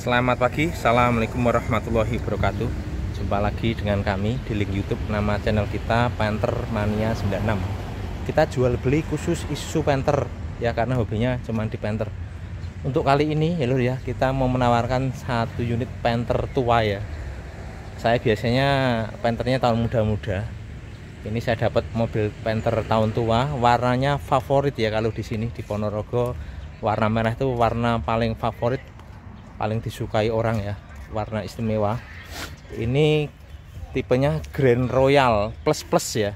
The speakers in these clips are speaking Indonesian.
Selamat pagi, assalamualaikum warahmatullahi wabarakatuh. Jumpa lagi dengan kami di link YouTube. Nama channel kita Panther Mania 96. Kita jual beli khusus Isuzu Panther ya, karena hobinya cuma di Panther. Untuk kali ini ya lur ya, kita mau menawarkan satu unit Panther tua ya. Saya biasanya Panthernya tahun muda-muda. Ini saya dapat mobil Panther tahun tua, warnanya favorit ya. Kalau di sini di Ponorogo, warna merah itu warna paling favorit, paling disukai orang ya, warna istimewa. Ini tipenya Grand Royal Plus Plus ya.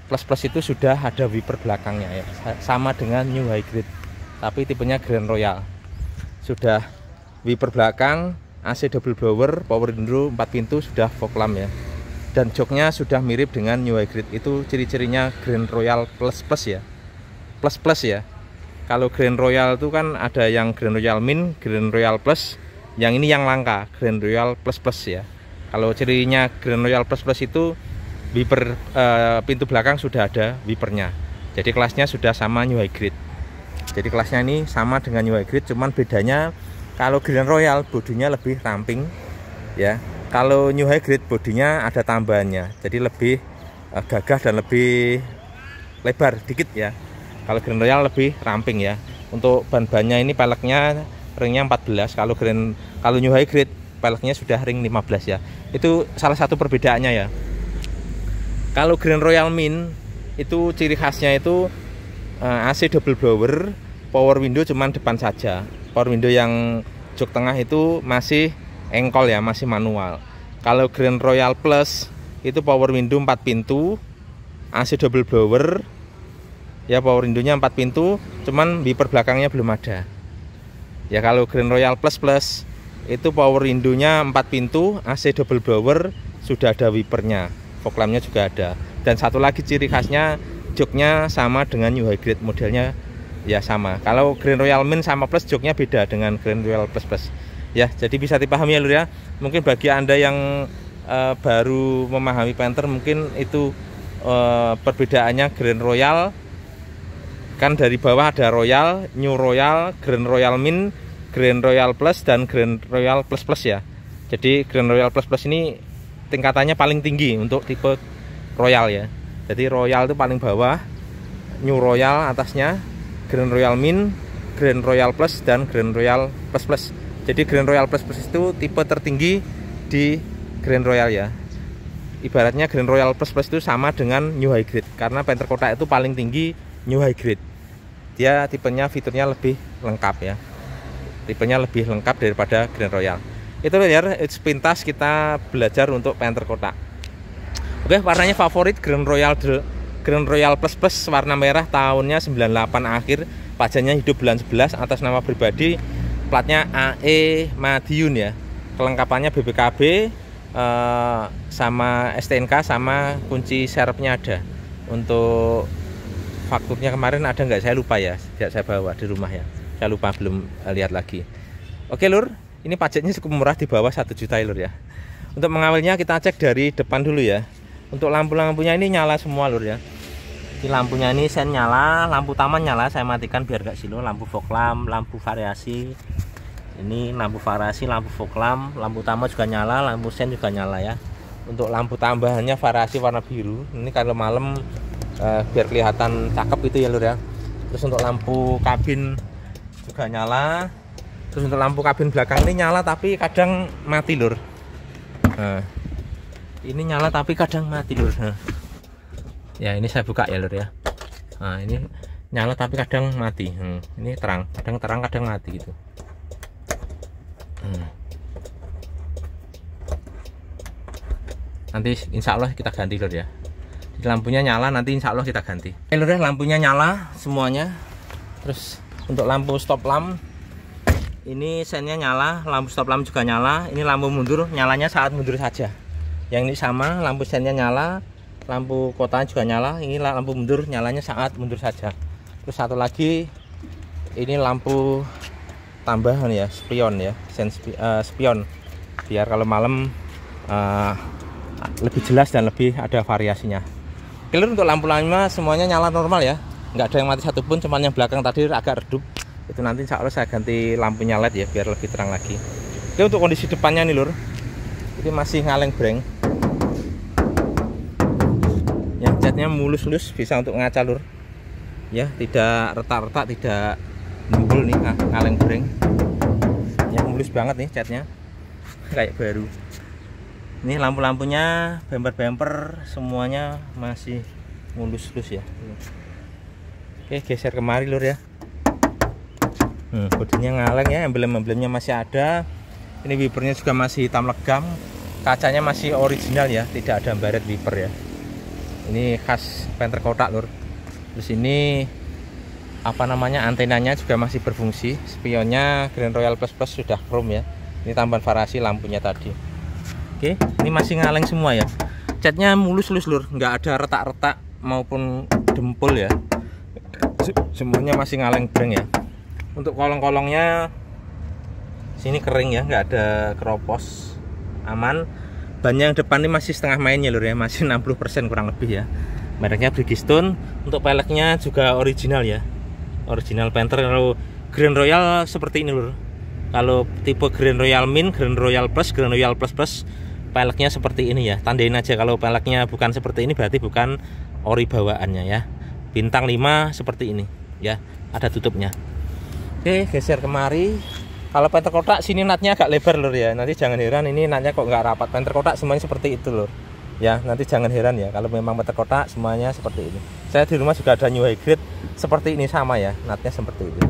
Plus Plus itu sudah ada wiper belakangnya ya, sama dengan New Hybrid, tapi tipenya Grand Royal. Sudah wiper belakang, AC double blower, power window 4 pintu, sudah fog lamp ya. Dan joknya sudah mirip dengan New Hybrid. Itu ciri-cirinya Grand Royal Plus Plus ya. Plus Plus ya. Kalau Grand Royal itu kan ada yang Grand Royal Min, Grand Royal Plus. Yang ini yang langka, Grand Royal Plus Plus ya. Kalau cirinya Grand Royal Plus Plus itu wiper pintu belakang sudah ada wipernya. Jadi kelasnya sudah sama New Hybrid. Jadi kelasnya ini sama dengan New Hybrid, cuman bedanya kalau Grand Royal bodinya lebih ramping ya. Kalau New Hybrid bodinya ada tambahannya, jadi lebih gagah dan lebih lebar dikit ya. Kalau Grand Royal lebih ramping ya. Untuk ban-bannya ini peleknya ringnya 14. Kalau New Hybrid peleknya sudah ring 15 ya. Itu salah satu perbedaannya ya. Kalau Grand Royal Min itu ciri khasnya itu AC double blower, power window cuman depan saja. Power window yang jok tengah itu masih engkol ya, masih manual. Kalau Grand Royal Plus itu power window 4 pintu, AC double blower ya, power windownya 4 pintu, cuman wiper belakangnya belum ada ya. Kalau Grand Royal Plus Plus itu power windownya 4 pintu, AC double blower, sudah ada wipernya, fog lampnya juga ada. Dan satu lagi ciri khasnya, joknya sama dengan New Hybrid, modelnya ya sama. Kalau Grand Royal Min sama Plus, joknya beda dengan Grand Royal Plus Plus ya. Jadi bisa dipahami ya lur ya. Mungkin bagi anda yang baru memahami Panther, mungkin itu perbedaannya. Grand Royal kan dari bawah ada Royal, New Royal, Grand Royal Min, Grand Royal Plus, dan Grand Royal Plus Plus ya. Jadi Grand Royal Plus Plus ini tingkatannya paling tinggi untuk tipe Royal ya. Jadi Royal itu paling bawah, New Royal atasnya, Grand Royal Min, Grand Royal Plus, dan Grand Royal Plus Plus. Jadi Grand Royal Plus Plus itu tipe tertinggi di Grand Royal ya. Ibaratnya Grand Royal Plus Plus itu sama dengan New Hybrid, karena Panther kotak itu paling tinggi New Hybrid. Dia tipenya, fiturnya lebih lengkap ya. Tipenya lebih lengkap daripada Grand Royal. Itu ya, sepintas kita belajar untuk Panther kotak. Oke, warnanya favorit Grand Royal Plus Plus, warna merah, tahunnya 98 akhir, pajaknya hidup bulan 11, atas nama pribadi, platnya AE Madiun ya. Kelengkapannya BPKB sama STNK, sama kunci serepnya ada. Untuk fakturnya kemarin ada nggak, saya lupa ya, tidak saya bawa di rumah ya, saya lupa, belum lihat lagi. Oke lur, ini pajaknya cukup murah, di bawah 1 juta ya lur ya. Untuk mengawalnya kita cek dari depan dulu ya. Untuk lampu-lampunya ini nyala semua lur ya. Ini lampunya ini sen nyala, lampu taman nyala, saya matikan biar gak silo. Lampu fog lamp, lampu variasi, ini lampu variasi, lampu fog lamp, lampu taman juga nyala, lampu sen juga nyala ya. Untuk lampu tambahannya variasi warna biru, ini kalau malam biar kelihatan cakep itu ya lur ya. Terus untuk lampu kabin juga nyala. Terus untuk lampu kabin belakang ini nyala tapi kadang mati lur. Nah, ini nyala tapi kadang mati lur. Nah, ya ini saya buka ya lur ya. Nah, ini nyala tapi kadang mati. Ini terang kadang mati gitu. Nanti insya Allah kita ganti lur ya. Lampunya nyala, nanti insya Allah kita ganti. Oke lur ya, lampunya nyala semuanya. Terus untuk lampu stop lamp, ini sennya nyala, lampu stop lamp juga nyala. Ini lampu mundur, nyalanya saat mundur saja. Yang ini sama, lampu sennya nyala, lampu kotanya juga nyala. Ini lampu mundur, nyalanya saat mundur saja. Terus satu lagi, ini lampu tambahan ya, spion ya, spion, biar kalau malam lebih jelas dan lebih ada variasinya. Oke lur, untuk lampu-lampunya semuanya nyala normal ya, nggak ada yang mati satupun, cuman yang belakang tadi agak redup. Itu nanti insya Allah saya ganti lampunya LED ya, biar lebih terang lagi. Oke, untuk kondisi depannya nih lur, ini masih ngaleng breng. Yang catnya mulus-mulus, bisa untuk ngaca lur. Ya, tidak retak-retak, tidak nembul nih, ngaleng breng. Yang mulus banget nih catnya, kayak baru. Ini lampu-lampunya, bumper-bumper semuanya masih mulus-mulus ya. Oke, geser kemari lur ya. Bodinya ngaleng ya, emblem-emblemnya masih ada. Ini wipernya juga masih hitam legam. Kacanya masih original ya, tidak ada baret wiper ya. Ini khas Panther kotak lur. Terus ini apa namanya, antenanya juga masih berfungsi. Spionnya Grand Royal Plus Plus sudah chrome ya. Ini tambahan varasi lampunya tadi. Oke, ini masih ngaleng semua ya. Catnya mulus-mulus lur, nggak ada retak-retak maupun dempul ya. Semuanya masih ngaleng breng ya. Untuk kolong-kolongnya sini kering ya, nggak ada keropos, aman. Ban yang depan ini masih setengah mainnya lur ya, masih 60% kurang lebih ya. Mereknya Bridgestone. Untuk peleknya juga original ya, original Panther. Kalau Grand Royal seperti ini lur. Kalau tipe Grand Royal Min, Grand Royal Plus, Grand Royal Plus Plus, peleknya seperti ini ya. Tandain aja kalau peleknya bukan seperti ini berarti bukan ori bawaannya ya. Bintang 5 seperti ini ya, ada tutupnya. Oke, geser kemari. Kalau Panther kotak sini natnya agak lebar lur ya. Nanti jangan heran ini natnya kok nggak rapat. Panther kotak semuanya seperti itu lur. Ya, nanti jangan heran ya kalau memang Panther kotak semuanya seperti ini. Saya di rumah juga ada New High Grade seperti ini sama ya, natnya seperti ini.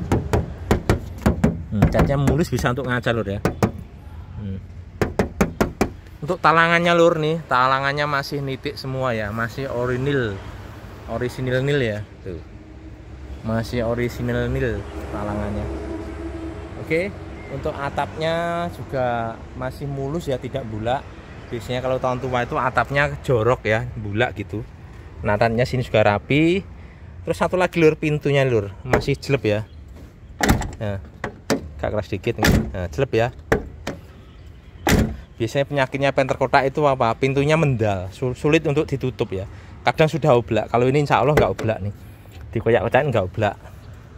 Catnya mulus, bisa untuk ngaca lur ya. Untuk talangannya lur nih, talangannya masih nitik semua ya, masih orisinil nil ya. Tuh. Masih orisinil nil talangannya. Oke, untuk atapnya juga masih mulus ya, tidak bulat. Biasanya kalau tahun tua itu atapnya jorok ya, bulat gitu. Natanya sini juga rapi. Terus satu lagi lur, pintunya lur masih jelek ya. Nah, agak keras dikit nih. Nah, jelek ya. Biasanya penyakitnya Panther kotak itu apa? Pintunya mendal, sulit untuk ditutup ya. Kadang sudah oblak. Kalau ini insya Allah nggak oblak nih. Dikoyak-koyakin nggak oblak.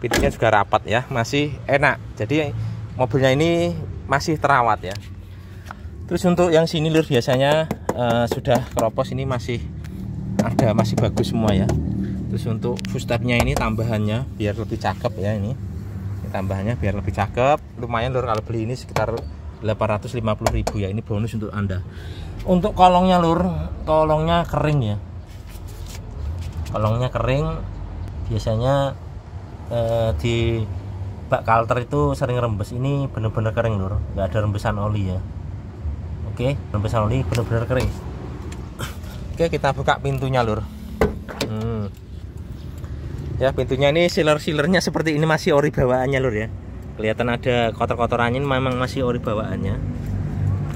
Pintunya juga rapat ya, masih enak. Jadi mobilnya ini masih terawat ya. Terus untuk yang sini lur biasanya sudah keropos, ini masih ada, masih bagus semua ya. Terus untuk footstepnya ini tambahannya biar lebih cakep ya ini tambahannya biar lebih cakep. Lumayan lur, kalau beli ini sekitar 850.000 ya. Ini bonus untuk Anda. Untuk kolongnya lur, kolongnya kering ya. Kolongnya kering. Biasanya di bak kalter itu sering rembes. Ini bener-bener kering lur, nggak ada rembesan oli ya. Oke, rembesan oli bener-bener kering. Oke, kita buka pintunya lur. Ya, pintunya ini sealer-sealernya seperti ini, masih ori bawaannya lur ya. Kelihatan ada kotor-kotorannya, memang masih ori bawaannya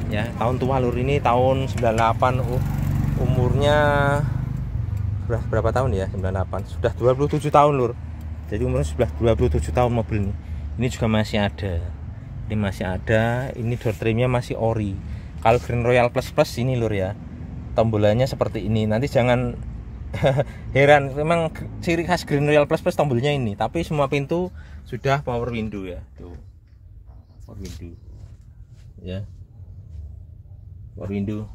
ya. Tahun tua lur, ini tahun 98. Umurnya berapa tahun ya? 98, sudah 27 tahun lur. Jadi umurnya sudah 27 tahun mobil ini. Ini juga masih ada. Ini masih ada. Ini door trimnya masih ori. Kalau Grand Royal Plus Plus ini lur ya, tombolannya seperti ini. Nanti jangan heran, memang ciri khas Grand Royal Plus Plus tombolnya ini. Tapi semua pintu sudah power window ya. Tuh. Power window. Ya. Power window.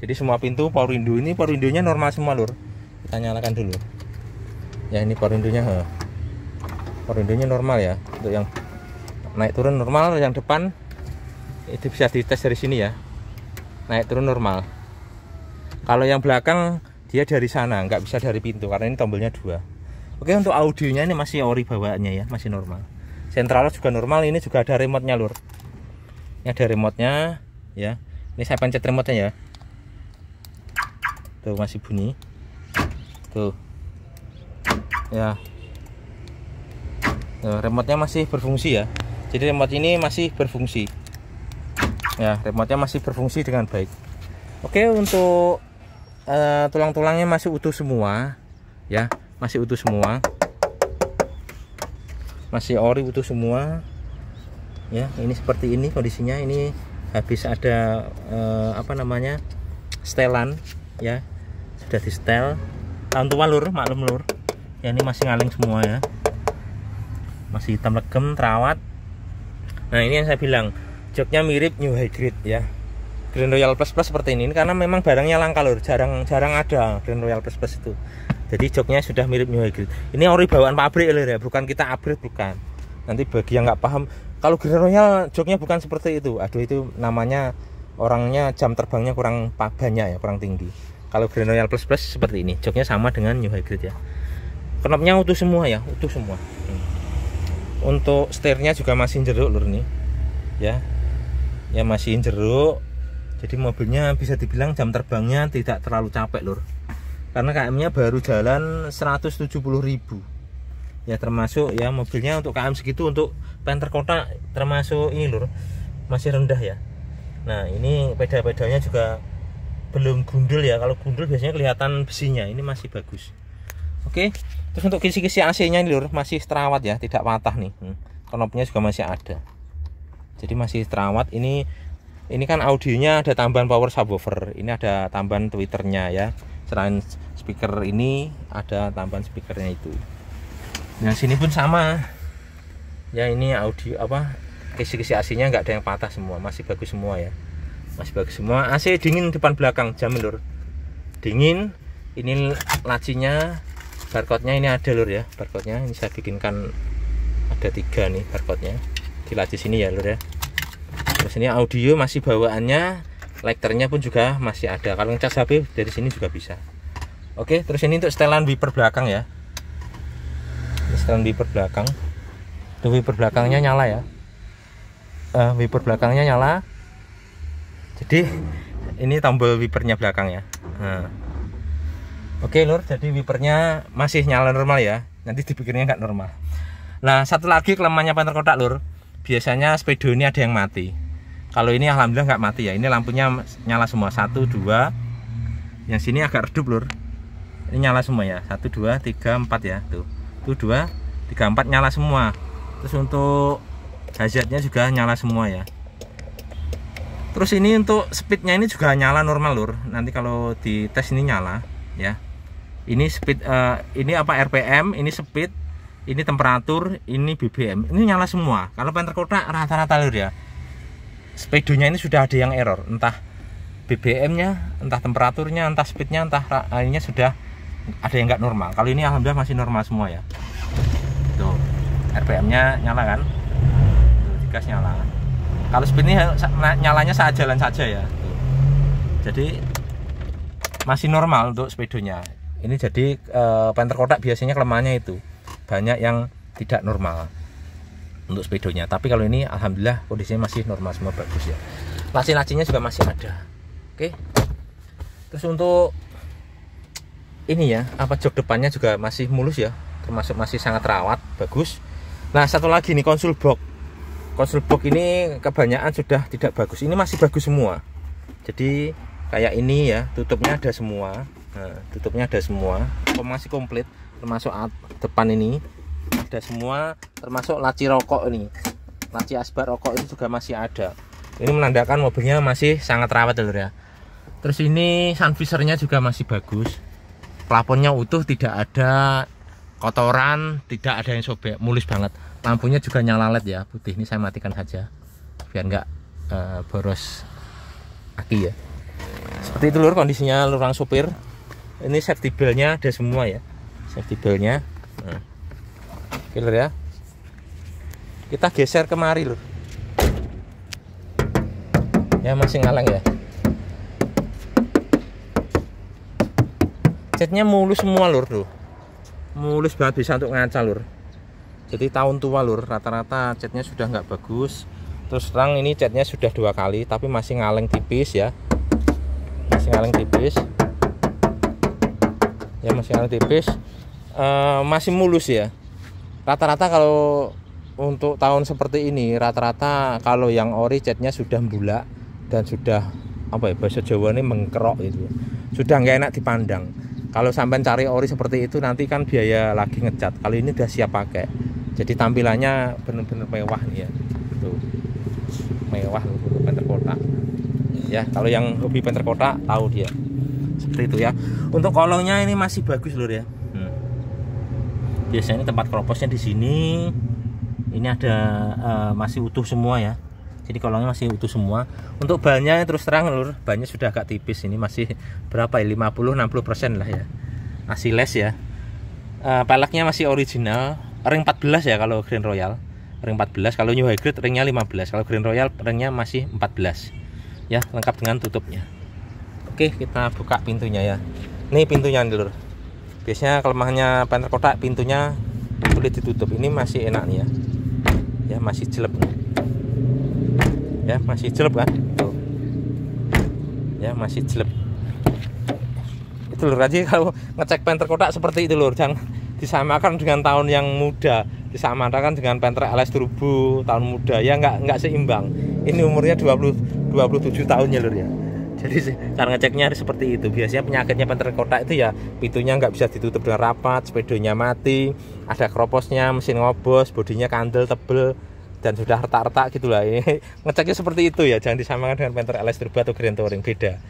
Jadi semua pintu power window. Ini power windownya normal semua lur. Kita nyalakan dulu. Ya, ini power windownya. Power windownya normal ya. Untuk yang naik turun normal, yang depan itu bisa dites dari sini ya. Naik turun normal. Kalau yang belakang dia dari sana, nggak bisa dari pintu karena ini tombolnya 2. Oke, untuk audionya ini masih ori bawaannya ya, masih normal. Sentralnya juga normal, ini juga ada remote-nya lur. Ini ada remote-nya ya. Ini saya pencet remote-nya ya. Tuh masih bunyi. Tuh. Ya. Tuh, remote-nya masih berfungsi ya. Jadi remote ini masih berfungsi. Ya, remote-nya masih berfungsi dengan baik. Oke, untuk tulang-tulangnya masih utuh semua ya, masih utuh semua, masih ori utuh semua ya. Ini seperti ini kondisinya. Ini habis ada apa namanya, setelan ya, sudah di setel. Tahun tua lur, maklum lur ya. Ini masih ngaling semua ya, masih hitam legem, terawat. Nah, ini yang saya bilang, Joknya mirip New High Grade ya, Grand Royal Plus Plus seperti ini karena memang barangnya langka lur, jarang ada Grand Royal Plus Plus itu. Jadi joknya sudah mirip New High Grade. Ini ori bawaan pabrik lur ya, bukan kita upgrade, bukan. Nanti bagi yang nggak paham, kalau Grand Royal joknya bukan seperti itu, aduh itu namanya orangnya jam terbangnya kurang banyak ya, kurang tinggi. Kalau Grand Royal Plus Plus seperti ini, joknya sama dengan New High Grade ya. Knopnya utuh semua ya, utuh semua. Untuk setirnya juga masih jeruk lur nih ya, masih jeruk. Jadi mobilnya bisa dibilang jam terbangnya tidak terlalu capek lur, karena KM-nya baru jalan 170.000 ya, termasuk ya mobilnya untuk KM segitu untuk Panther kota termasuk ini lur, masih rendah ya. Nah ini pedal-pedalnya juga belum gundul ya, kalau gundul biasanya kelihatan besinya, ini masih bagus. Oke, terus untuk kisi-kisi AC-nya ini lur masih terawat ya, tidak patah nih. Knopnya juga masih ada, jadi masih terawat. Ini kan audionya ada tambahan power subwoofer, ini ada tambahan tweeternya ya. Selain speaker ini ada tambahan speakernya itu. Yang sini pun sama ya, ini audio apa, kisi-kisi AC-nya nggak ada yang patah semua, masih bagus semua ya, masih bagus semua. AC dingin depan belakang, jamin lur, dingin. Ini lacinya, barcode-nya ini ada lur ya, barcode-nya ini saya bikinkan ada 3 nih barcode-nya di laci sini ya lur ya. Terus ini audio masih bawaannya, lecternya pun juga masih ada. Kalau ngecas HP dari sini juga bisa. Oke, terus ini untuk setelan wiper belakang ya. Ini setelan wiper belakang. Tuh wiper belakangnya nyala ya. Wiper belakangnya nyala. Jadi ini tombol wipernya belakang ya. Oke lur, jadi wipernya masih nyala normal ya. Nanti dipikirnya nggak normal. Nah satu lagi kelemahannya Panther kotak lur, biasanya speedo ini ada yang mati. Kalau ini alhamdulillah nggak mati ya, ini lampunya nyala semua, 1, 2. Yang sini agak redup lur, ini nyala semua ya, 1, 2, 3, 4 ya, tuh 2, 3, 4 nyala semua. Terus untuk hazardnya juga nyala semua ya. Terus ini untuk speednya ini juga nyala normal lur, nanti kalau di tes ini nyala ya. Ini speed, ini apa RPM, ini speed, ini temperatur, ini BBM, ini nyala semua. Kalau Panther kotak rata-rata lur ya, speedonya ini sudah ada yang error, entah BBM-nya, entah temperaturnya, entah speednya, entah lainnya sudah ada yang nggak normal. Kalau ini alhamdulillah masih normal semua ya. Tuh, RPM-nya nyala kan? Tuh, digas nyala. Kalau speed ini nyalanya saat jalan saja ya. Tuh. Jadi masih normal untuk speedonya. Ini jadi Panther kotak biasanya kelemahannya itu banyak yang tidak normal untuk speedonya, tapi kalau ini alhamdulillah kondisinya masih normal semua, bagus ya. Laci-lacinya juga masih ada. Oke, terus untuk ini ya, apa, jok depannya juga masih mulus ya, termasuk masih sangat rawat, bagus. Nah satu lagi nih, konsol box ini kebanyakan sudah tidak bagus, ini masih bagus semua. Jadi kayak ini ya, tutupnya ada semua. Nah tutupnya ada semua, masih komplit, termasuk depan ini ada semua, termasuk laci rokok ini, laci asbar rokok ini juga masih ada. Ini menandakan mobilnya masih sangat rawat lur ya. Terus ini sun visornya juga masih bagus, plafonnya utuh, tidak ada kotoran, tidak ada yang sobek, mulus banget. Lampunya juga nyala LED ya, putih. Ini saya matikan saja biar nggak boros aki ya. Seperti itu lur kondisinya lur orang supir. Ini safety belt-nya ada semua ya, safety belt-nya. Oke lur ya, kita geser kemari lur ya, masih ngaleng ya. Catnya mulus semua lur tuh, mulus banget, bisa untuk ngaca lur. Jadi tahun tua lur, rata-rata catnya sudah nggak bagus. Terus terang ini catnya sudah 2 kali tapi masih ngaleng tipis ya, masih ngaleng tipis ya, masih ngaleng tipis. Masih mulus ya. Rata-rata kalau untuk tahun seperti ini, rata-rata kalau yang ori catnya sudah bulak dan sudah apa ya, bahasa Jawa ini mengkerok itu, sudah nggak enak dipandang. Kalau sampai cari ori seperti itu nanti kan biaya lagi ngecat. Kalau ini udah siap pakai, jadi tampilannya bener-bener mewah nih ya, tuh mewah untuk Panther kotak ya. Kalau yang hobi Panther kotak tahu dia seperti itu ya. Untuk kolongnya ini masih bagus lur ya. Biasanya tempat kroposnya di sini, ini ada masih utuh semua ya, Jadi kolongnya masih utuh semua. Untuk bannya terus terang lur, bannya sudah agak tipis. Ini masih berapa ya, 50-60% lah ya, masih les ya. Peleknya masih original, ring 14 ya kalau Grand Royal, ring 14. Kalau New Hybrid ringnya 15. Kalau Grand Royal ringnya masih 14 ya, lengkap dengan tutupnya. Oke, kita buka pintunya ya. Ini pintunya nih lur. Biasanya kelemahannya Panther kotak pintunya sulit ditutup. Ini masih enak nih ya. Ya masih jelek. Ya masih jelek kan. Tuh. Ya masih jelek. Itu lur aja kalau ngecek Panther kotak seperti itu lur. Jangan disamakan dengan tahun yang muda, disamakan dengan Panther LS Turbo tahun muda ya, nggak seimbang. Ini umurnya 27 tahun ya lur ya. Jadi cara ngeceknya harus seperti itu. Biasanya penyakitnya Panther kotak itu ya pintunya nggak bisa ditutup dengan rapat, speedonya mati, ada kroposnya, mesin ngobos, bodinya kandel tebel dan sudah retak-retak gitulah. Ini ngeceknya seperti itu ya, jangan disamakan dengan Panther LS Turbo atau Grand Touring, beda.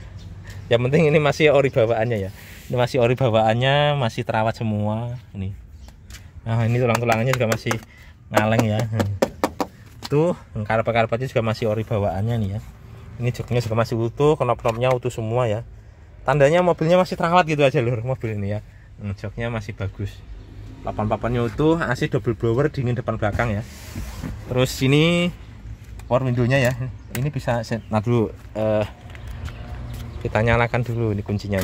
Yang penting ini masih ori bawaannya ya. Ini masih ori bawaannya, masih terawat semua ini. Nah, ini tulang-tulangannya juga masih ngaleng ya. Tuh, karpet-karpetnya juga masih ori bawaannya nih ya. Ini joknya juga masih utuh, knop-knopnya utuh semua ya. Tandanya mobilnya masih terawat gitu aja lur, mobil ini ya. Joknya masih bagus. Papan-papannya utuh, AC double blower, dingin depan belakang ya. Terus sini power window-nya ya. Ini bisa nah dulu kita nyalakan dulu ini kuncinya.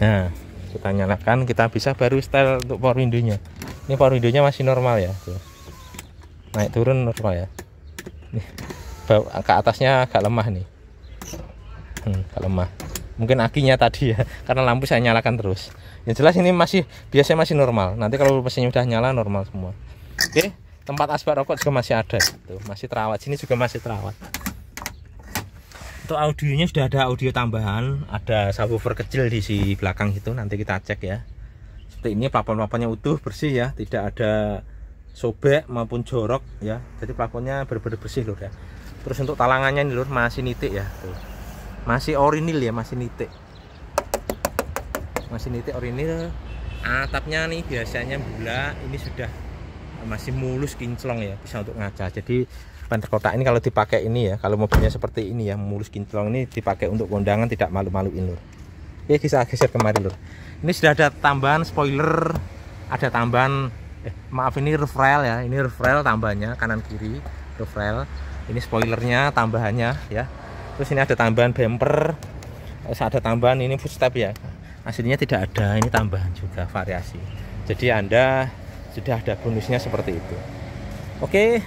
Nah, kita nyalakan, kita bisa baru style untuk power window-nya. Ini power window-nya masih normal ya. Tuh. Naik turun normal ya. Nih, ke atasnya agak lemah nih. Agak lemah. Mungkin akinya tadi ya, karena lampu saya nyalakan terus. Yang jelas ini biasanya masih normal. Nanti kalau mesinnya udah nyala normal semua. Oke, tempat asbak rokok juga masih ada. Tuh, masih terawat. Sini juga masih terawat. Untuk audionya sudah ada audio tambahan, ada subwoofer kecil di si belakang itu. Nanti kita cek ya. Seperti ini, plafon-plafonnya utuh, bersih ya, tidak ada sobek maupun jorok ya. Jadi plafonnya benar-benar bersih lur ya. Terus untuk talangannya nih lur masih nitik ya. Tuh. Masih orinil ya, masih nitik. Masih nitik orinil. Atapnya nih biasanya bulat, ini sudah masih mulus kinclong ya, bisa untuk ngaca. Jadi Panther kotak ini kalau dipakai ini ya, kalau mobilnya seperti ini ya, mulus kinclong, ini dipakai untuk kondangan tidak malu-maluin lur. Oke, bisa geser kemari lur. Ini sudah ada tambahan spoiler, ada tambahan maaf ini roof rail ya, ini roof rail tambahannya kanan kiri roof rail. Ini spoilernya tambahannya ya. Terus ini ada tambahan bumper, terus ada tambahan ini footstep ya. Aslinya tidak ada, ini tambahan juga variasi. Jadi Anda sudah ada bonusnya seperti itu. Oke,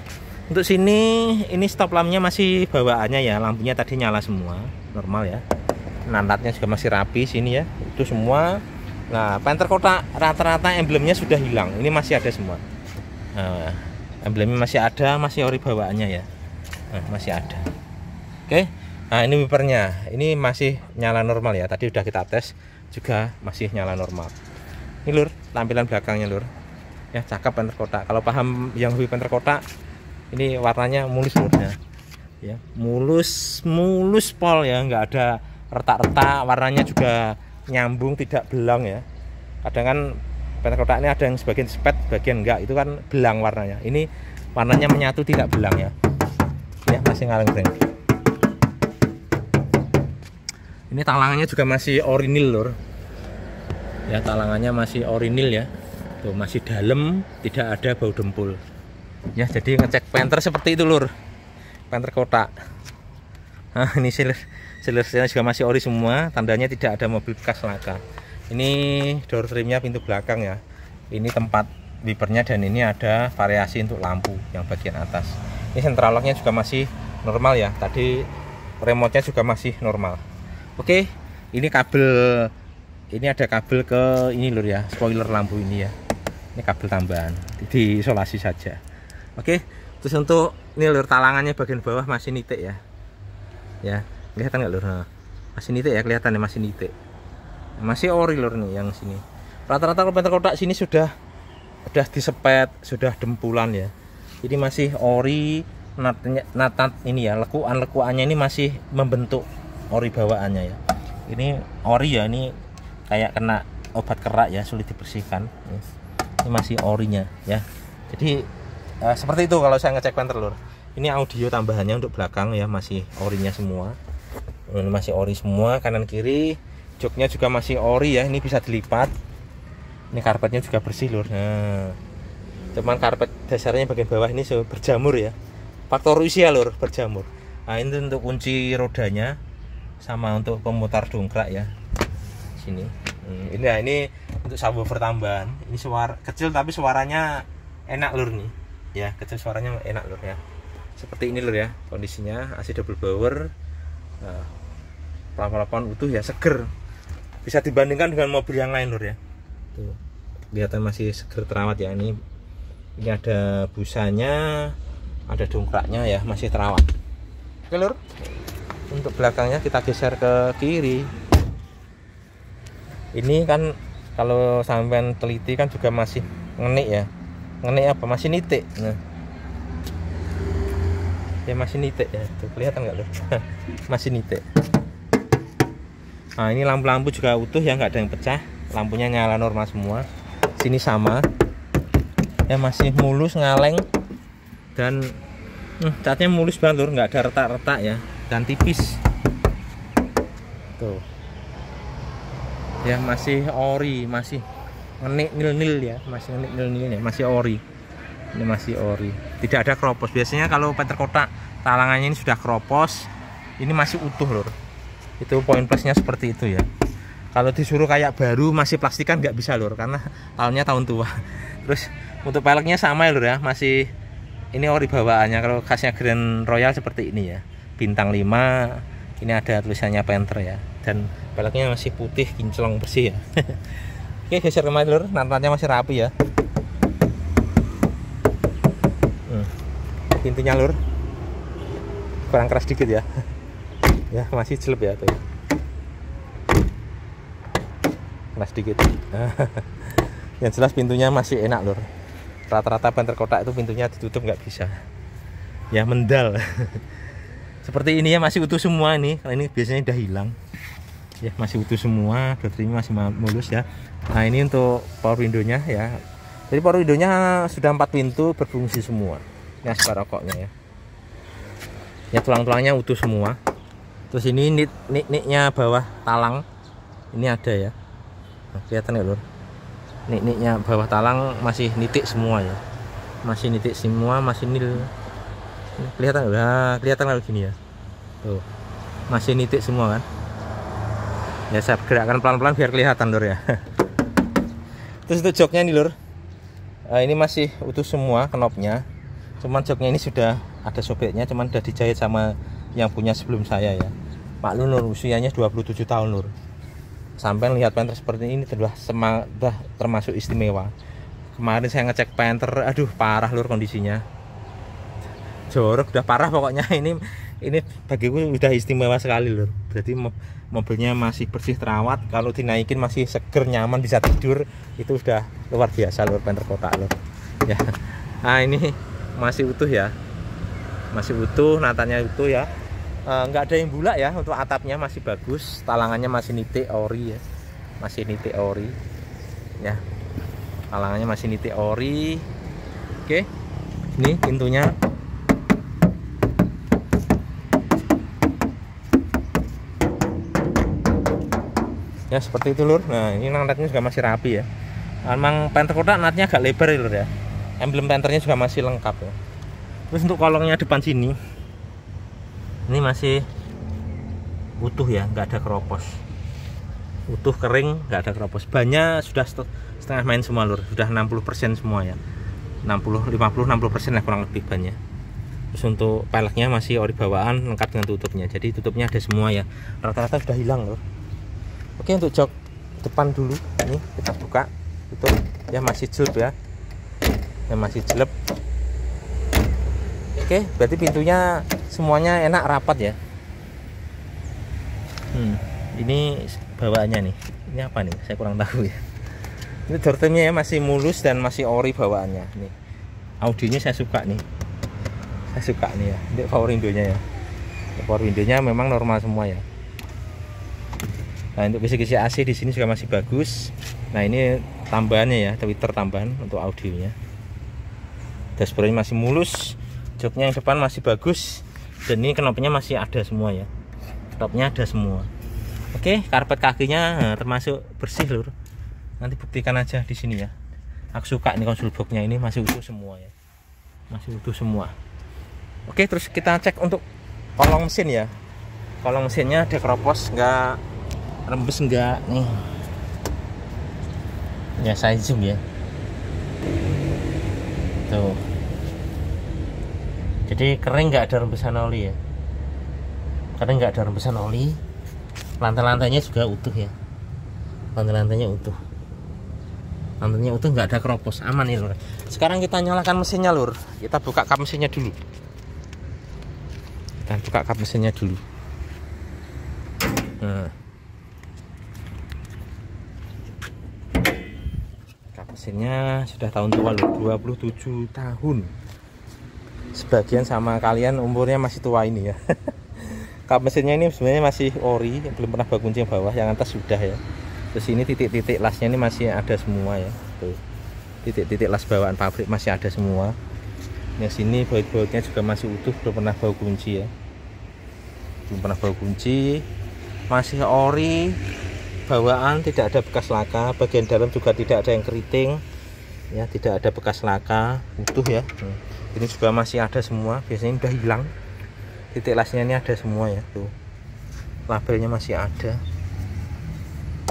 untuk sini ini stop lampnya masih bawaannya ya, lampunya tadi nyala semua, normal ya. Nantatnya juga masih rapi sini ya, itu semua. Nah, Panther kotak rata-rata emblemnya sudah hilang, ini masih ada semua. Nah, emblemnya masih ada, masih ori bawaannya ya. Nah, masih ada. Oke, nah ini wipernya, ini masih nyala normal ya. Tadi udah kita tes juga masih nyala normal. Ini lur, tampilan belakangnya lur. Ya, cakep Panther kotak. Kalau paham yang hobi Panther kotak, ini warnanya mulus lur ya. Mulus pol ya, nggak ada retak-retak, warnanya juga nyambung, tidak belang ya. Kadang kan Panther kotak ini ada yang sebagian spet, bagian enggak, itu kan belang warnanya. Ini warnanya menyatu, tidak belang ya. Ya, masih ngaleng keren. Ini talangannya juga masih orinil lur. Ya, talangannya masih orinil ya. Tuh, masih dalam, tidak ada bau dempul. Ya, jadi ngecek Panther seperti itu lur. Panther kotak. Nah, ini selir-selirnya juga masih ori semua, tandanya tidak ada mobil bekas laka. Ini door trimnya pintu belakang ya. Ini tempat wipernya dan ini ada variasi untuk lampu yang bagian atas. Ini central locknya juga masih normal ya. Tadi remote-nya juga masih normal. Oke, ini kabel, ini ada kabel ke ini lur ya, spoiler lampu ini ya. Ini kabel tambahan, diisolasi saja. Oke, terus untuk ini lur talangannya bagian bawah masih nitik ya. Ya, kelihatan nggak lur? Nah, masih nitik ya, kelihatan ya masih nitik. Masih ori lur nih yang sini. Rata-rata kalau Panther kotak sini sudah disepet, sudah dempulan ya. Ini masih ori, natat ini ya, lekuannya ini masih membentuk ori bawaannya ya. Ini ori ya, ini kayak kena obat kerak ya, sulit dibersihkan. Ini masih orinya ya. Jadi seperti itu kalau saya ngecek Panther lur. Ini audio tambahannya untuk belakang ya, masih orinya semua. Ini masih ori semua, kanan kiri. Joknya juga masih ori ya, ini bisa dilipat. Ini karpetnya juga bersih lur. Nah, cuman karpet dasarnya bagian bawah ini berjamur ya. Faktor usia lur, berjamur. Nah, ini untuk kunci rodanya sama untuk pemutar dongkrak ya. Sini. Ini untuk subwoofer tambahan. Ini suara kecil tapi suaranya enak lur nih. Ya, kecil suaranya enak lur ya. Seperti ini lur ya kondisinya, AC double blower. Nah, pelan-pelan utuh ya, seger. Bisa dibandingkan dengan mobil yang lain lur ya. Tuh, kelihatan masih seger terawat ya. Ini ada busanya, ada dongkraknya ya, masih terawat. Oke lur, untuk belakangnya kita geser ke kiri. Ini kan kalau sampean teliti kan juga masih ngenik ya. Ngenik apa? Masih nitik. Nah, ya masih nitik ya, tuh kelihatan nggak lur? Masih nitik. Nah, ini lampu-lampu juga utuh ya, nggak ada yang pecah. Lampunya nyala normal semua. Sini sama ya, masih mulus ngaleng dan catnya mulus banget lur, nggak ada retak-retak ya, dan tipis tuh ya, masih ori, masih ngenik nil-nil ya, masih ngenik nil-nil ya, masih ori. Ini masih ori, tidak ada keropos. Biasanya kalau Panther kotak talangannya ini sudah keropos, ini masih utuh lur. Itu poin plusnya seperti itu ya. Kalau disuruh kayak baru masih plastikan nggak bisa lur, karena tahunnya tahun tua. Terus untuk peleknya sama ya lur ya, masih ini ori bawaannya. Kalau khasnya Grand Royal seperti ini ya, bintang 5. Ini ada tulisannya Panther ya, dan peleknya masih putih kinclong bersih ya. Oke, geser kemari lur, nantannya masih rapi ya. Pintunya lur kurang keras dikit ya. Ya masih jelek ya tuh, keras dikit. Yang jelas pintunya masih enak lur. Rata-rata Panther kotak itu pintunya ditutup nggak bisa ya, mendal. Seperti ini ya, masih utuh semua. Ini kalau ini biasanya udah hilang ya, masih utuh semua. Baterainya masih mulus ya. Nah, ini untuk power window-nya ya. Jadi power window-nya sudah 4 pintu berfungsi semua. Ini aspa rokoknya ya. Ya, tulang-tulangnya utuh semua. Terus ini nik-niknya bawah talang ini ada ya. Nah, kelihatan nggak lur? Nik-niknya bawah talang masih nitik semua ya. Masih nitik semua, masih nil. Ini kelihatan nggak? Nah, kelihatan kalau gini ya. Tuh. Masih nitik semua kan? Ya, saya gerakkan pelan-pelan biar kelihatan lur ya. Terus untuk joknya nih lur. Ini masih utuh semua knopnya. Cuman joknya ini sudah ada sobeknya, cuman udah dijahit sama yang punya sebelum saya ya. Maklum lur, usianya 27 tahun lur. Sampai lihat Panther seperti ini sudah termasuk istimewa. Kemarin saya ngecek Panther, aduh parah lur kondisinya. Jorok, udah parah pokoknya. Ini bagiku udah istimewa sekali lur. Berarti mobilnya masih bersih terawat, kalau dinaikin masih seger, nyaman, bisa tidur. Itu udah luar biasa lur Panther kotak lur. Ya. Nah, ini masih utuh ya, masih utuh, natannya utuh ya, nggak ada yang bulak ya. Untuk atapnya masih bagus, talangannya masih nitik ori ya, masih nitik ori ya, talangannya masih nitik ori. Oke, ini pintunya ya seperti itu lur. Nah, ini natnya juga masih rapi ya. Emang Panther kotak natnya agak lebar ya lur ya. Emblem Panthernya juga masih lengkap ya. Terus untuk kolongnya depan sini, ini masih utuh ya, nggak ada keropos. Utuh kering, nggak ada keropos. Bannya sudah setengah main semua lur, sudah 60% semua ya. 50-60% lah kurang lebih bannya. Terus untuk peleknya masih ori bawaan lengkap dengan tutupnya. Jadi tutupnya ada semua ya. Rata-rata sudah hilang lur. Oke, untuk jok depan dulu, ini kita buka. Tutup ya, masih jelek ya. Masih jelek. Oke, berarti pintunya semuanya enak rapat ya. Ini bawaannya nih. Ini apa nih? Saya kurang tahu ya. Ini door trimnya ya masih mulus dan masih ori bawaannya. Nih, audionya saya suka nih. Saya suka nih ya. Ini power window-nya ya. Power window-nya memang normal semua ya. Nah, untuk kisi-kisi AC di sini juga masih bagus. Nah, ini tambahannya ya, tweeter tambahan untuk audionya. Dashboardnya masih mulus, Joknya yang depan masih bagus, dan ini knopnya masih ada semua ya. Knopnya ada semua. Oke, karpet kakinya termasuk bersih lur. Nanti buktikan aja di sini ya. Aku suka ini konsul boxnya, ini masih utuh semua ya. Masih utuh semua. Oke, terus kita cek untuk kolong mesin ya. Kolong mesinnya ada keropos enggak, rembes enggak nih. Ya saya zoom ya. Tuh. Jadi kering nggak ada rembesan oli ya. Kering nggak ada rembesan oli. Lantai-lantainya juga utuh ya. Lantai-lantainya utuh. Lantainya utuh, nggak ada keropos, aman nih lur. Sekarang kita nyalakan mesinnya lur. Kita buka kap mesinnya dulu. Kita buka kap mesinnya dulu. Nah. Kap mesinnya sudah tahun tua lur, 27 tahun. Sebagian sama kalian umurnya masih tua ini ya. Kap mesinnya ini sebenarnya masih ori, belum pernah bak kunci bawah, yang atas sudah ya. Terus ini titik-titik lasnya ini masih ada semua ya. Tuh. Titik-titik las bawaan pabrik masih ada semua. Yang sini baut-bautnya juga masih utuh, belum pernah bau kunci ya. Belum pernah bau kunci. Masih ori. Bawaan tidak ada bekas laka, bagian dalam juga tidak ada yang keriting. Ya, tidak ada bekas laka, utuh ya. Ini juga masih ada semua, biasanya udah hilang. Titik lasnya ini ada semua ya, tuh. Labelnya masih ada.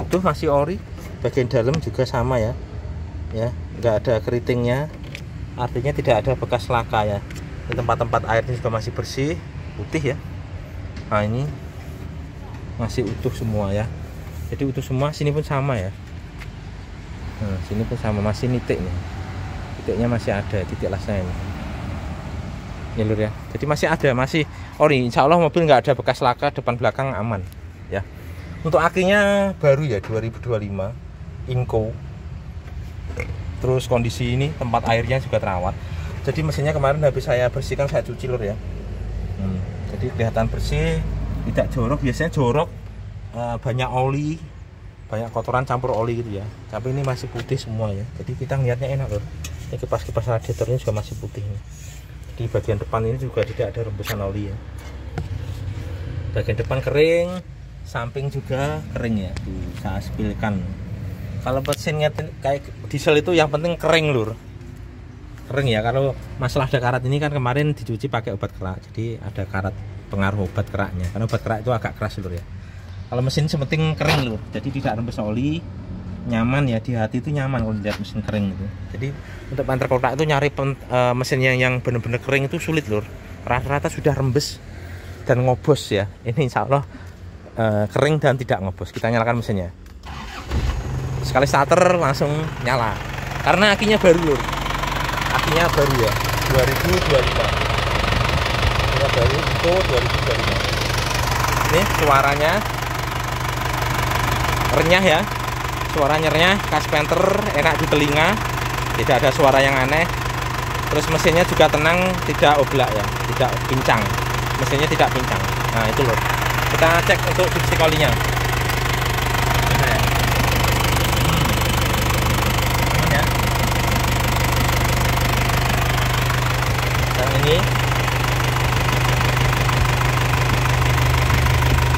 Tuh masih ori. Bagian dalam juga sama ya. Ya, nggak ada keritingnya. Artinya tidak ada bekas laka ya. Ini tempat-tempat airnya juga masih bersih, putih ya. Nah, ini masih utuh semua ya. Jadi utuh semua, sini pun sama ya. Nah, sini pun sama, masih nitik nih. Titiknya masih ada, titik lasnya ini. Ya lur ya. Jadi masih ada, masih ori. Insya Allah mobil nggak ada bekas laka, depan belakang aman ya. Untuk akinya baru ya, 2025 Inco. Terus kondisi ini tempat airnya juga terawat. Jadi mesinnya kemarin habis saya bersihkan, saya cuci lur ya. Jadi kelihatan bersih, tidak jorok. Biasanya jorok, banyak oli, banyak kotoran campur oli gitu ya. Tapi ini masih putih semua ya. Jadi kita ngeliatnya enak lur. Ini kipas-kipas radiatornya juga masih putih nih. Di bagian depan ini juga tidak ada rembesan oli ya. Bagian depan kering, samping juga kering ya. Tuh, saya spilkan. Kalau mesinnya kayak diesel itu yang penting kering lur. Kering ya. Kalau masalah ada karat ini kan kemarin dicuci pakai obat kerak. Jadi ada karat, pengaruh obat keraknya. Karena obat kerak itu agak keras lur ya. Kalau mesin sepenting kering lur. Jadi tidak rembes oli. Nyaman ya, di hati itu nyaman kalau lihat mesin kering gitu. Jadi untuk panter kotak itu nyari mesin yang benar-benar kering itu sulit lur. Rata-rata sudah rembes dan ngobos ya. Ini insya Allah kering dan tidak ngobos. Kita nyalakan mesinnya. Sekali starter langsung nyala. Karena akinya baru lur. Akinya baru ya, 2025. Akinya baru itu 2025. Ini suaranya renyah ya. Suaranya renyah, khas Panther, enak di telinga, tidak ada suara yang aneh. Terus mesinnya juga tenang, tidak oblak ya, tidak pincang. Mesinnya tidak pincang. Nah itu loh. Kita cek untuk suksi kolinya. Mana ya? Aman ya. Yang ini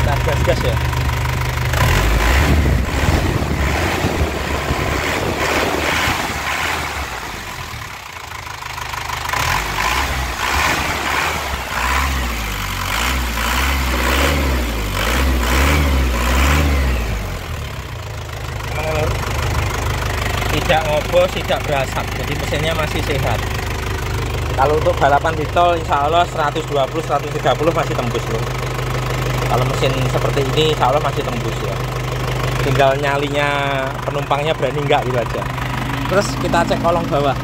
kita gas-gas ya. Tidak ngobos, tidak berasap, jadi mesinnya masih sehat. Kalau untuk balapan di tol insya Allah 120, 130 masih tembus loh. Kalau mesin seperti ini insya Allah masih tembus ya. Tinggal nyalinya penumpangnya berani enggak gitu aja. Terus kita cek kolong bawah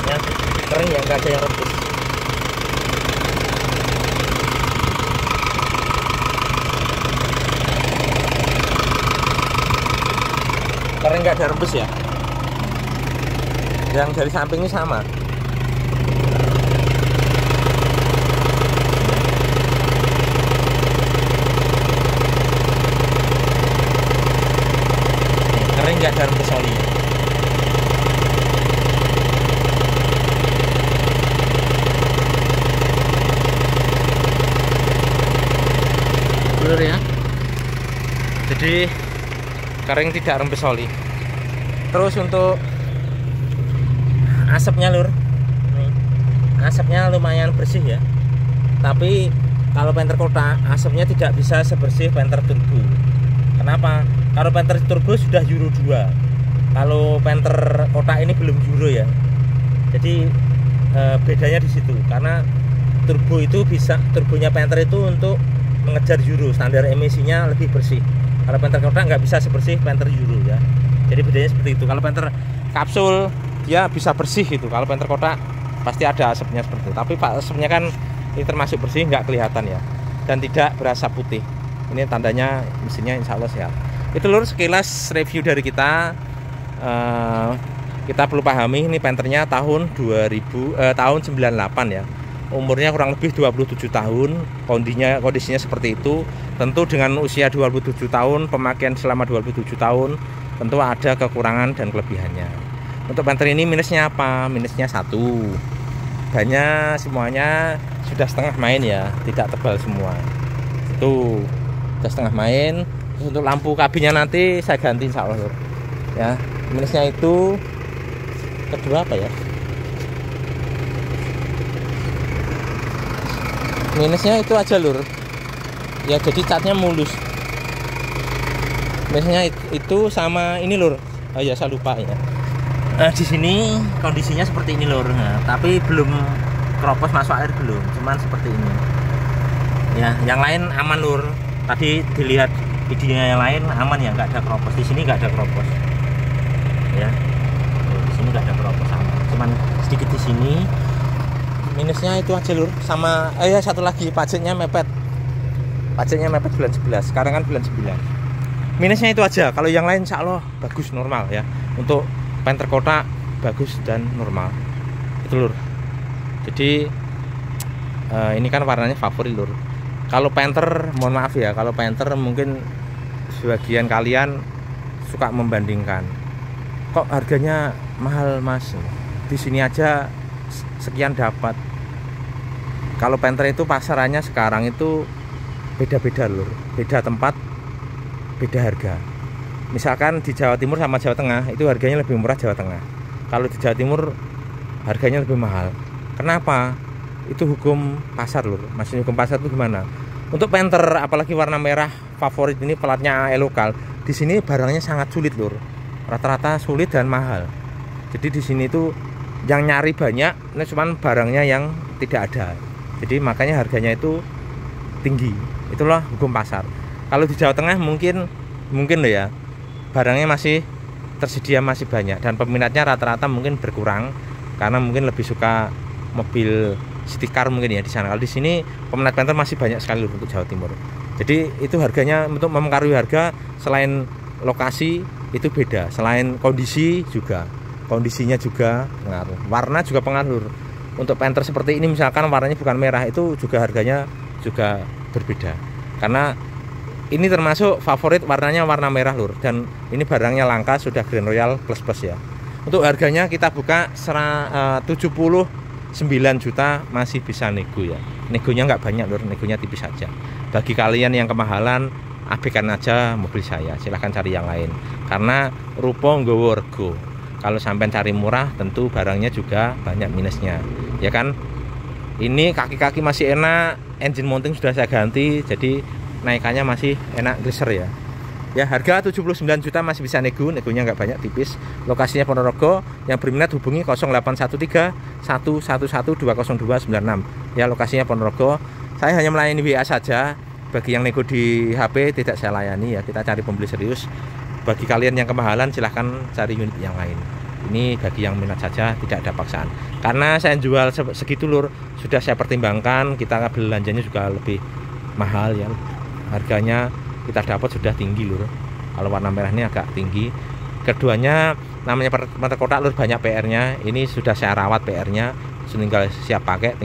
ya, kering ya, nggak ada yang rembes. Kering nggak ada rembes ya. Yang dari samping ini sama. Kering nggak ada rembes oli. lur ya. Jadi kering, tidak rembes oli. Terus untuk asapnya lur, nih, asapnya lumayan bersih ya. Tapi kalau Panther kotak asapnya tidak bisa sebersih Panther turbo. Kenapa? Kalau Panther turbo sudah Euro 2. Kalau Panther kotak ini belum Euro ya. Jadi bedanya di situ. Karena turbo itu bisa, turbonya Panther itu untuk mengejar Euro, standar emisinya lebih bersih. Kalau Panther kotak nggak bisa sebersih Panther Euro ya. Jadi bedanya seperti itu. Kalau Panther kapsul dia bisa bersih gitu. Kalau Panther kotak pasti ada asapnya seperti itu. Tapi asapnya kan ini termasuk bersih, nggak kelihatan ya, dan tidak berasa putih. Ini tandanya mesinnya insya Allah sehat. Itu lur sekilas review dari kita. Kita perlu pahami ini Panthernya tahun 98 ya. Umurnya kurang lebih 27 tahun. Kondisinya seperti itu. Tentu dengan usia 27 tahun, pemakaian selama 27 tahun, tentu ada kekurangan dan kelebihannya. Untuk Panther ini minusnya apa? Minusnya satu, bannya semuanya sudah setengah main ya, tidak tebal semua. Itu sudah setengah main. Untuk lampu kabinnya nanti saya ganti insya Allah lur. Ya, minusnya itu kedua apa ya? Minusnya itu aja lur. Ya jadi catnya mulus. Minusnya itu sama ini lur. Oh ya saya lupa ya. Di sini kondisinya seperti ini lur. Nah, tapi belum keropos masuk air belum, cuman seperti ini. Ya, yang lain aman lur. Tadi dilihat videonya yang lain aman ya, nggak ada keropos. Di sini nggak ada keropos. Ya, di sini nggak ada keropos aman. Cuman sedikit di sini. Minusnya itu aja lur. Sama, ya satu lagi pajaknya mepet. Pajaknya mepet bulan 11. Sekarang kan bulan 9. Minusnya itu aja. Kalau yang lain insya Allah bagus normal ya. Untuk Panther kotak bagus dan normal. Itu lur. Jadi ini kan warnanya favorit lur. Kalau Panther, mohon maaf ya, kalau Panther mungkin sebagian kalian suka membandingkan, kok harganya mahal mas, di sini aja sekian dapat. Kalau Panther itu pasarannya sekarang itu beda-beda lur, beda tempat, beda harga. Misalkan di Jawa Timur sama Jawa Tengah itu harganya lebih murah Jawa Tengah. Kalau di Jawa Timur harganya lebih mahal. Kenapa? Itu hukum pasar lur. Maksudnya hukum pasar itu gimana? Untuk Panther apalagi warna merah favorit ini pelatnya AE lokal, di sini barangnya sangat sulit lur. Rata-rata sulit dan mahal. Jadi di sini tuh yang nyari banyak, ini cuman barangnya yang tidak ada. Jadi makanya harganya itu tinggi. Itulah hukum pasar. Kalau di Jawa Tengah mungkin loh ya, barangnya masih tersedia, masih banyak, dan peminatnya rata-rata mungkin berkurang karena mungkin lebih suka mobil city car mungkin ya di sana. Kalau di sini peminat Panther masih banyak sekali untuk Jawa Timur. Jadi itu harganya, untuk mempengaruhi harga selain lokasi itu beda, selain kondisi juga, kondisinya juga pengaruh, warna juga pengaruh. Untuk Panther seperti ini misalkan warnanya bukan merah, itu juga harganya juga berbeda. Karena ini termasuk favorit warnanya warna merah lur, dan ini barangnya langka, sudah Grand Royal Plus ya. Untuk harganya kita buka 79 juta, masih bisa nego ya. Negonya nggak banyak lur, negonya tipis saja. Bagi kalian yang kemahalan, abaikan aja mobil saya, silahkan cari yang lain. Karena rupo nggowo rego. Kalau sampai cari murah, tentu barangnya juga banyak minusnya, ya kan? Ini kaki-kaki masih enak, engine mounting sudah saya ganti, jadi naikannya masih enak greaser ya. Ya, harga 79 juta masih bisa negonya nggak banyak, tipis. Lokasinya Ponorogo. Yang berminat hubungi 0813 111 20296. Ya, lokasinya Ponorogo. Saya hanya melayani WA saja. Bagi yang nego di HP tidak saya layani ya. Kita cari pembeli serius. Bagi kalian yang kemahalan silahkan cari unit yang lain. Ini bagi yang minat saja, tidak ada paksaan. Karena saya jual segitu lur, sudah saya pertimbangkan, kita belanjanya juga lebih mahal ya. Harganya kita dapat sudah tinggi lur. Kalau warna merah ini agak tinggi. Keduanya namanya Panther kotak lur, banyak PR-nya. Ini sudah saya rawat PR-nya, tinggal siap pakai,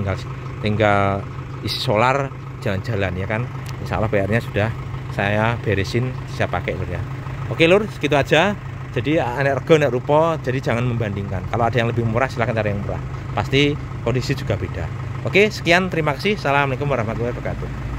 tinggal isi solar, jalan-jalan ya kan. Insya Allah PR-nya sudah saya beresin, siap pakai lur ya. Oke lur, segitu aja. Jadi anek rego anek rupo, jadi jangan membandingkan. Kalau ada yang lebih murah silahkan cari yang murah. Pasti kondisi juga beda. Oke, sekian, terima kasih. Assalamualaikum warahmatullahi wabarakatuh.